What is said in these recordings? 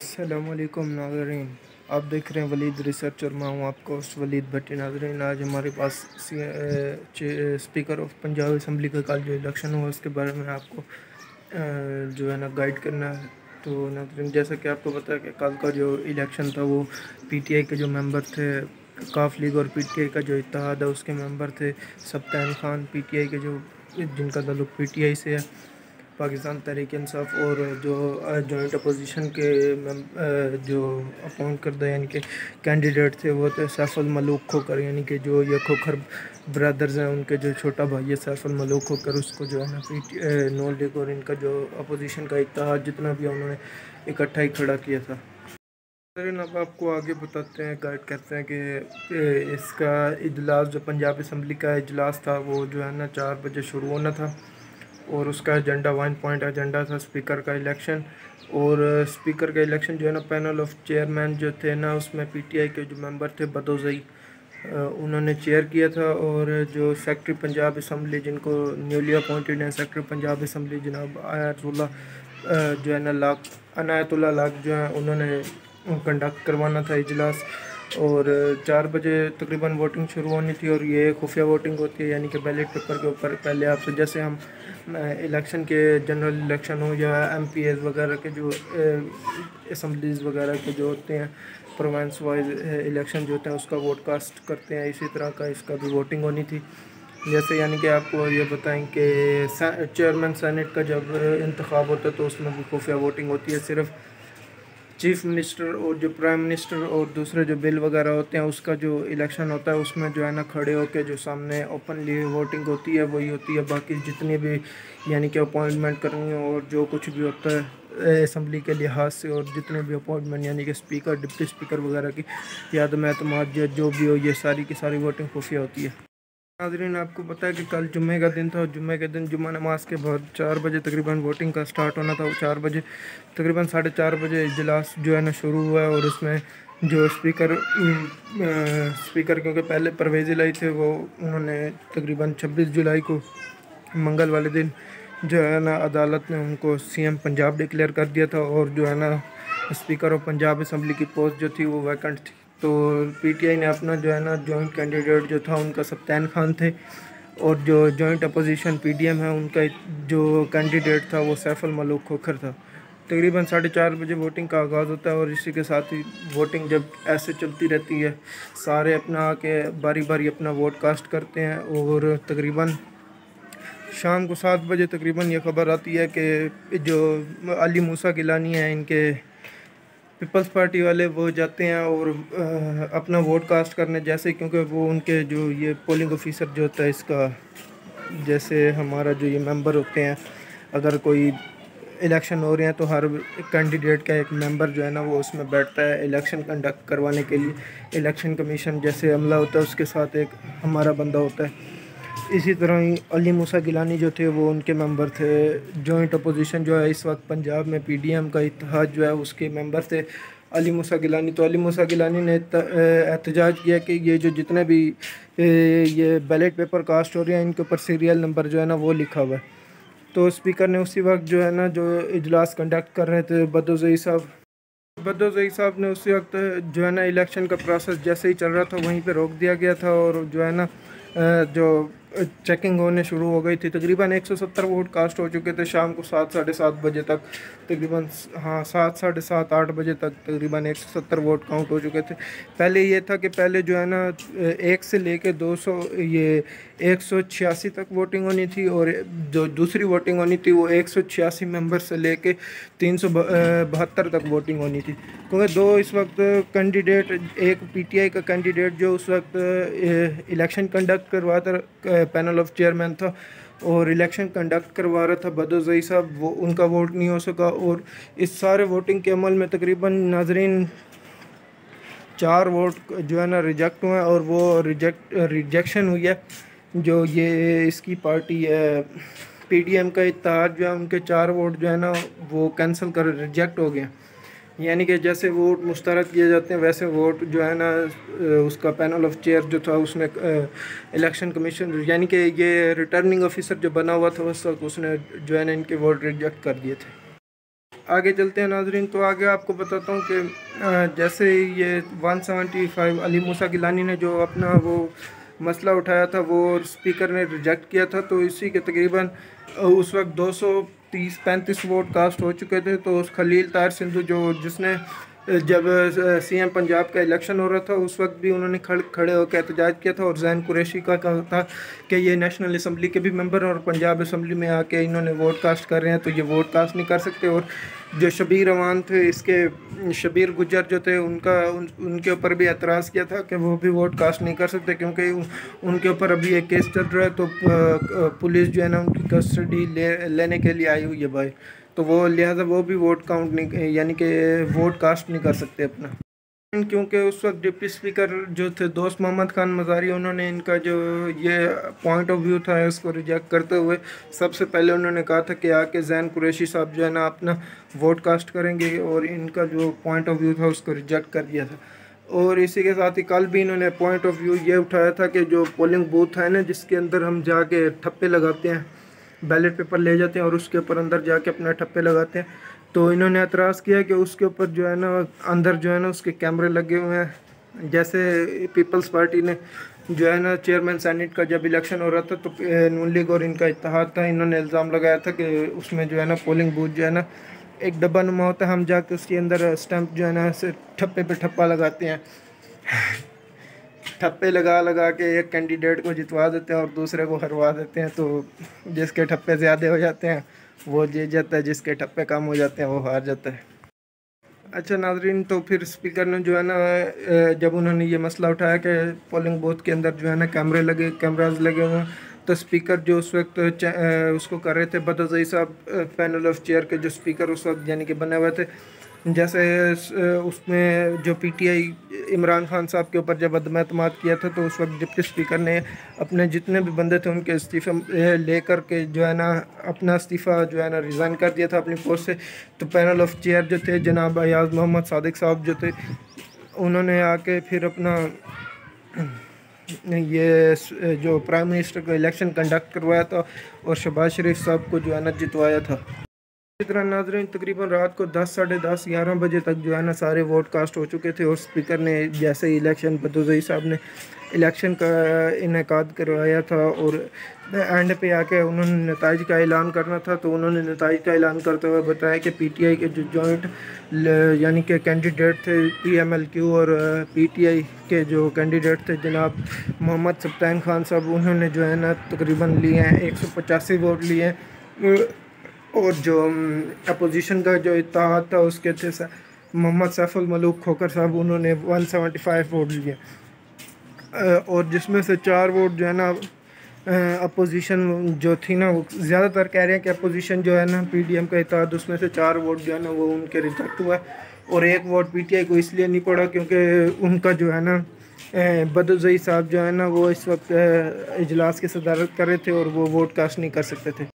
अस्सलामुअलैकुम नाज़रीन, आप देख रहे हैं वलीद रिसर्च और मैं हूँ आपका होस्ट वलीद भट्टी। नाज़रीन, आज हमारे पास स्पीकर ऑफ पंजाब असम्बली का कल जो इलेक्शन हुआ उसके बारे में आपको जो है ना गाइड करना है। तो नाज़रीन, जैसा कि आपको पता है कि कल का जो इलेक्शन था वो पीटीआई के जो मेंबर थे, काफ लीग और पीटीआई का जो इत्तेहाद है उसके मेंबर थे सब्तान खान, पीटीआई के जो जिनका ताल्लुक पीटीआई से है, पाकिस्तान तहरीक इंसाफ, और जो जॉइंट अपोजिशन के जो अपॉइंट करदा यानी कि कैंडिडेट थे वो थे सैफुल मलूक खोखर, यानी कि जो ये खोखर ब्रदर्स हैं उनके जो छोटा भाई है सैफुल मलूक खोखर, उसको जो है ना नॉन लीग और इनका जो अपोजिशन का इत्तेहाद जितना भी है उन्होंने इकट्ठा ही खड़ा किया था। लेकिन अब आपको आगे बताते हैं, गाइड करते हैं कि इसका इजलास जो पंजाब असम्बली का इजलास था वो जो है ना 4 बजे शुरू होना था और उसका एजेंडा 1 पॉइंट एजेंडा था स्पीकर का इलेक्शन। और स्पीकर का इलेक्शन जो है ना पैनल ऑफ चेयरमैन जो थे ना उसमें पीटीआई के जो मेंबर थे बदोज़ई उन्होंने चेयर किया था, और जो सेक्रेटरी पंजाब असम्बली जिनको न्यूली अपॉइंटेड हैं सेक्रेटरी पंजाब असम्बली जनाब आयतुल्ला जो है ना लाख अनायतुल्ला लाख जो है उन्होंने कंडक्ट करवाना था इजलास। और 4 बजे तकरीबन वोटिंग शुरू होनी थी, और ये खुफिया वोटिंग होती है यानी कि बैलेट पेपर के ऊपर पहले आपसे जैसे हम इलेक्शन के जनरल इलेक्शन हो या एमपीएस वगैरह के जो असम्बलीज़ वगैरह के जो होते हैं प्रोविंस वाइज इलेक्शन जो होते हैं उसका वोट कास्ट करते हैं, इसी तरह का इसका भी वोटिंग होनी थी। जैसे यानी कि आपको ये बताएं कि चेयरमैन सेनेट का जब इंतखाब होता है तो उसमें भी खुफिया वोटिंग होती है। सिर्फ चीफ मिनिस्टर और जो प्राइम मिनिस्टर और दूसरे जो बिल वगैरह होते हैं उसका जो इलेक्शन होता है उसमें जो है ना खड़े होकर जो सामने ओपनली वोटिंग होती है वही होती है। बाकी जितनी भी यानी कि अपॉइंटमेंट करनी हो और जो कुछ भी होता है असम्बली के लिहाज से, और जितने भी अपॉइंटमेंट यानी कि स्पीकर डिप्टी स्पीकर वगैरह की याद एतमाद जो भी हो, ये सारी की सारी वोटिंग खुफिया होती है। नाज़रीन, आपको पता है कि कल जुम्मे का दिन था और जुम्मे के दिन जुम्मा नमाज के बाद 4 बजे तकरीबन वोटिंग का स्टार्ट होना था। 4 बजे तकरीबन 4:30 बजे इजलास जो है ना शुरू हुआ है, और उसमें जो स्पीकर क्योंकि पहले परवेज़ इलाही थे वो उन्होंने तकरीबन 26 जुलाई को मंगल वाले दिन जो है ना अदालत ने उनको सीएम पंजाब डिक्लेयर कर दिया था, और जो है ना स्पीकर ऑफ पंजाब असम्बली की पोस्ट जो थी वो वैकेंट थी। तो पीटीआई ने अपना जो है ना जॉइंट कैंडिडेट जो था उनका सब्तान खान थे, और जो जॉइंट अपोजिशन पीडीएम है उनका जो कैंडिडेट था वो सैफुल मलूक खोखर था। तकरीबन 4:30 बजे वोटिंग का आगाज़ होता है, और इसी के साथ ही वोटिंग जब ऐसे चलती रहती है सारे अपना आके बारी बारी अपना वोट कास्ट करते हैं। और तकरीबन शाम को 7 बजे तकरीबन ये खबर आती है कि जो अली मूसा गिलानी है इनके पीपल्स पार्टी वाले वो जाते हैं और अपना वोट कास्ट करने, जैसे क्योंकि वो उनके जो ये पोलिंग ऑफिसर जो होता है इसका, जैसे हमारा जो ये मेंबर होते हैं अगर कोई इलेक्शन हो रहे हैं तो हर कैंडिडेट का एक मेंबर जो है ना वो उसमें बैठता है इलेक्शन कंडक्ट करवाने के लिए। इलेक्शन कमीशन जैसे अमला होता है उसके साथ एक हमारा बंदा होता है। इसी तरह ही अली मूसा गिलानी जो थे वो उनके मेंबर थे। जॉइंट अपोजिशन जो है इस वक्त पंजाब में पीडीएम का इत्तेहाद जो है उसके मेंबर थे अली मूसा गिलानी। तो अली मूसा गिलानी ने एहतजाज किया कि ये जो जितने भी ये बैलेट पेपर कास्ट हो रहे हैं इनके ऊपर सीरियल नंबर जो है ना वो लिखा हुआ है। तो स्पीकर ने उसी वक्त जो है ना जो इजलास कंडक्ट कर रहे थे बदोज़ई साहब ने उसी वक्त जो है ना इलेक्शन का प्रोसेस जैसे ही चल रहा था वहीं पे रोक दिया गया था, और जो है ना जो चेकिंग होने शुरू हो गई थी। तकरीबन 170 वोट कास्ट हो चुके थे शाम को 7 साढ़े 7 बजे तक। तकरीबन हाँ 7 साढ़े 7 8 बजे तक तकरीबन 170 वोट काउंट हो चुके थे। पहले ये था कि पहले जो है ना 1 से लेके 200 ये 186 तक वोटिंग होनी थी, और जो दूसरी वोटिंग होनी थी वो 186 मेंबर से लेके 372 तक वोटिंग होनी थी। क्योंकि दो इस वक्त कैंडिडेट, एक पीटीआई का कैंडिडेट जो उस वक्त इलेक्शन कंडक्ट करवाता पैनल ऑफ चेयरमैन था और इलेक्शन कंडक्ट करवा रहा था बदोज़ई साहब, वो उनका वोट नहीं हो सका। और इस सारे वोटिंग के अमल में तकरीबन नाजरीन 4 वोट जो है ना रिजेक्ट हुए, और वो रिजेक्शन हुई है जो ये इसकी पार्टी है पीडीएम का इत्तेहाद जो है उनके 4 वोट जो है ना वो कैंसिल कर रिजेक्ट हो गए। यानी कि जैसे वोट मुस्तरद किए जाते हैं वैसे वोट जो है ना उसका पैनल ऑफ चेयर जो था उसने इलेक्शन कमीशन यानी कि ये रिटर्निंग ऑफिसर जो बना हुआ था उस वक्त उसने जो है ना इनके वोट रिजेक्ट कर दिए थे। आगे चलते हैं नाजरीन। तो आगे आपको बताता हूँ कि जैसे ये 175 अली मूसा गिलानी ने जो अपना वो मसला उठाया था वो स्पीकर ने रिजेक्ट किया था, तो इसी के तकरीबन उस वक्त 230-35 वोट कास्ट हो चुके थे। तो उस खलील तार सिंधु जो जिसने जब सीएम पंजाब का इलेक्शन हो रहा था उस वक्त भी उन्होंने खड़े होकर एहतजाज किया था, और जैन कुरैशी का कहा था कि ये नेशनल असम्बली के भी मेंबर और पंजाब असम्बली में आके इन्होंने वोट कास्ट कर रहे हैं, तो ये वोट कास्ट नहीं कर सकते। और जो शबीर अवान थे, इसके शबीर गुज्जर जो थे, उनके ऊपर भी एतराज़ किया था कि वो भी वोट कास्ट नहीं कर सकते क्योंकि उनके ऊपर अभी एक केस चल रहा है, तो पुलिस जो है ना उनकी कस्टडी लेने के लिए आई हुई है भाई, तो वो लिहाजा वो भी वोट काउंट नहीं, यानी कि वोट कास्ट नहीं कर सकते अपना। क्योंकि उस वक्त डिप्टी स्पीकर जो थे दोस्त मोहम्मद खान मज़ारी, उन्होंने इनका जो ये पॉइंट ऑफ व्यू था इसको रिजेक्ट करते हुए सबसे पहले उन्होंने कहा था कि आके जैन कुरैशी साहब जो है ना अपना वोट कास्ट करेंगे, और इनका जो पॉइंट ऑफ व्यू था उसको रिजेक्ट कर दिया था। और इसी के साथ ही कल भी इन्होंने पॉइंट ऑफ व्यू ये उठाया था कि जो पोलिंग बूथ है ना जिसके अंदर हम जाके ठप्पे लगाते हैं, बैलेट पेपर ले जाते हैं और उसके ऊपर अंदर जाके अपना ठप्पे लगाते हैं, तो इन्होंने एतराज़ किया कि उसके ऊपर जो है ना अंदर जो है ना उसके कैमरे लगे हुए हैं। जैसे पीपल्स पार्टी ने जो है ना चेयरमैन सेनेट का जब इलेक्शन हो रहा था तो नून लीग और इनका इत्तेहाद था, इन्होंने इल्ज़ाम लगाया था कि उसमें जो है ना पोलिंग बूथ जो है ना एक डब्बा नुमा होता है, हम जाके उसके अंदर स्टैंप जो है ना ऐसे ठप्पे पे ठप्पा लगाते हैं, ठप्पे लगा लगा के एक कैंडिडेट को जितवा देते हैं और दूसरे को हरवा देते हैं, तो जिसके ठप्पे ज़्यादा हो जाते हैं वो जीत जाता है, जिसके ठप्पे कम हो जाते हैं वो हार जाता है। अच्छा नाजरीन, तो फिर स्पीकर ने जो है ना जब उन्होंने ये मसला उठाया कि पोलिंग बूथ के अंदर जो है ना कैमराज लगे हुए हैं, तो स्पीकर जो उस वक्त उसको कर रहे थे बदरजई साहब, पैनल ऑफ चेयर के जो स्पीकर उस वक्त यानी कि बने हुए थे, जैसे उसमें जो पीटीआई इमरान खान साहब के ऊपर जब अदम-ए-एतमाद किया था, तो उस वक्त डिप्टी स्पीकर ने अपने जितने भी बंदे थे उनके इस्तीफ़े लेकर के जो है ना अपना इस्तीफ़ा जो है ना रिज़ाइन कर दिया था अपनी पोस्ट से। तो पैनल ऑफ चेयर जो थे जनाब अयाज मोहम्मद सादिक साहब जो थे, उन्होंने आके फिर अपना ये जो प्राइम मिनिस्टर का इलेक्शन कंडक्ट करवाया था और शहबाज शरीफ साहब को जो है ना जितवाया था। इसी तरह नाज़रीन तकरीबन रात को 10, साढ़े 10, 11 बजे तक जो है ना सारे वोट कास्ट हो चुके थे, और स्पीकर ने जैसे ही इलेक्शन बदरजई साहब ने इलेक्शन का इनेकाद करवाया था और एंड पे आके उन्होंने नताइज का ऐलान करना था, तो उन्होंने नताइज का ऐलान करते हुए बताया कि पीटीआई के जो जॉइंट यानी कि कैंडिडेट थे पीएमएलक्यू और पीटीआई के जो कैंडिडेट थे जनाब मोहम्मद सब्तान खान साहब, उन्होंने जो है ना तकरीबन लिए हैं 185 वोट लिए हैं, और जो अपोजिशन का जो इत्तेहाद था उसके थे मोहम्मद सैफुल मलूक खोकर साहब, उन्होंने 175 वोट लिए, और जिसमें से 4 वोट जो है ना अपोजिशन जो थी ना, वो ज़्यादातर कह रहे हैं कि अपोजिशन जो है ना पीडीएम का इत्तेहाद, उसमें से 4 वोट जो है ना वो उनके रिजेक्ट हुआ, और 1 वोट पीटीआई को इसलिए नहीं पड़ा क्योंकि उनका जो है ना बदरजई साहब जो है ना वो इस वक्त इजलास की सदारत कर रहे थे और वो वोट कास्ट नहीं कर सकते थे।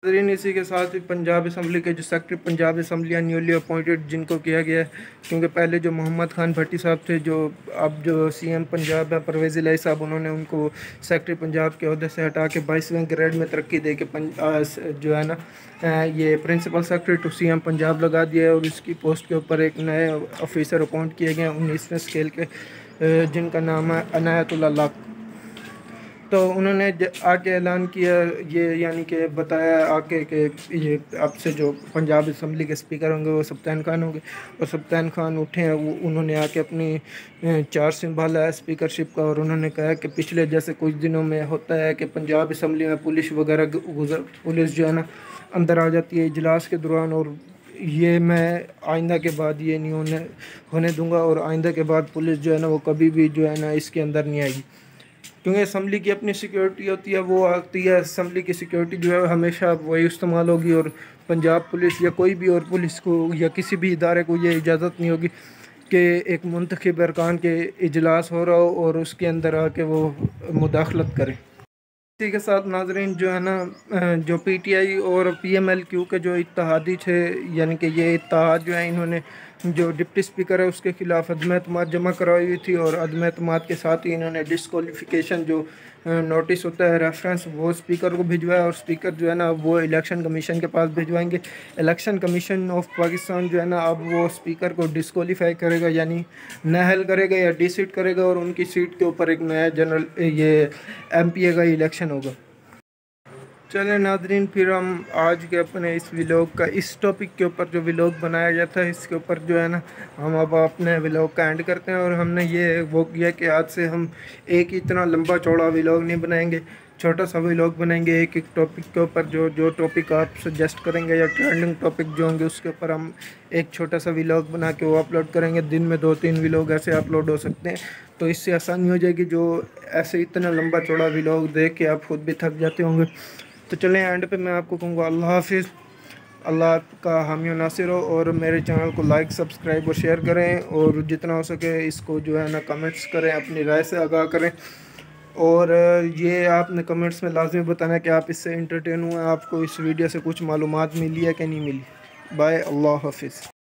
इसी के साथ ही पंजाब असम्बली के जो secretary Punjab assembly newly appointed जिनको किया गया है, क्योंकि पहले जो मोहम्मद खान भट्टी साहब थे जो अब जो सीएम पंजाब है परवेज़ इलाही साहब, उन्होंने उनको सेक्रेटरी पंजाब के अहदे से हटा के 22वें ग्रेड में तरक्की दे के जो है ना ये principal secretary to CM Punjab लगा दिया है, और इसकी पोस्ट के ऊपर एक नए ऑफिसर अपॉइंट किए गए हैं 19वें स्केल के, जिनका नाम है अनायतुल्लाह लाक। तो उन्होंने आके ऐलान किया ये, यानी कि बताया आके कि ये अब से जो पंजाब असम्बली के स्पीकर होंगे वो सब्तान खान होंगे, और सब्तान खान उठे हैं, वो उन्होंने आके अपनी चार्ज संभाला है स्पीकरशिप का, और उन्होंने कहा कि पिछले जैसे कुछ दिनों में होता है कि पंजाब असम्बली में पुलिस वगैरह पुलिस जो है ना अंदर आ जाती है इजलास के दौरान, और ये मैं आइंदा के बाद ये नहीं होने दूंगा, और आइंदा के बाद पुलिस जो है ना वो कभी भी जो है ना इसके अंदर नहीं आएगी, क्योंकि असम्बली की अपनी सिक्योरिटी होती है, वो आती है असम्बली की सिक्योरिटी जो है हमेशा वही इस्तेमाल होगी, और पंजाब पुलिस या कोई भी और पुलिस को या किसी भी इदारे को ये इजाज़त नहीं होगी कि एक मुंतखब अरकान के इजलास हो रहा हो और उसके अंदर आके वो मुदाखलत करें। इसी के साथ नाजरीन जो है ना जो पीटीआई और पीएमएलक्यू के जो इत्तेहादी थे, यानी कि ये इत्तेहाद जो है इन्होंने जो डिप्टी स्पीकर है उसके खिलाफ अदम एतमाद जमा करवाई हुई थी, और अदम एतमाद के साथ ही इन्होंने डिस्क्वालिफिकेशन जो नोटिस होता है रेफरेंस वो स्पीकर को भिजवाया, और स्पीकर जो है ना वो इलेक्शन कमीशन के पास भिजवाएंगे। इलेक्शन कमीशन ऑफ पाकिस्तान जो है ना अब वो स्पीकर को डिस्क्वालीफाई करेगा, यानी नाअहल करेगा या डिसीट करेगा, और उनकी सीट के ऊपर एक नया जनरल ये MPA का इलेक्शन होगा। चले नादरीन, फिर हम आज के अपने इस व्लॉग का इस टॉपिक के ऊपर जो व्लॉग बनाया गया था इसके ऊपर जो है ना हम अब अपने व्लॉग का एंड करते हैं। और हमने ये वो किया कि आज से हम एक इतना लंबा चौड़ा व्लॉग नहीं बनाएंगे, छोटा सा व्लॉग बनाएंगे एक एक टॉपिक के ऊपर। जो जो टॉपिक आप सजेस्ट करेंगे या ट्रेंडिंग टॉपिक जो होंगे उसके ऊपर हम एक छोटा सा व्लॉग बना के वो अपलोड करेंगे। दिन में 2-3 व्लॉग ऐसे अपलोड हो सकते हैं, तो इससे आसानी हो जाएगी। जो ऐसे इतना लंबा चौड़ा व्लॉग देख के आप खुद भी थक जाते होंगे। तो चलें एंड पे मैं आपको कहूँगा अल्लाह हाफिज़, अल्लाह आपका हामी नासिर हो, और मेरे चैनल को लाइक सब्सक्राइब और शेयर करें, और जितना हो सके इसको जो है ना कमेंट्स करें, अपनी राय से आगाह करें। और ये आपने कमेंट्स में लाजमी बताना है कि आप इससे इंटरटेन हुए, आपको इस वीडियो से कुछ मालूमात मिली है कि नहीं मिली। बाय, अल्लाह हाफिज़।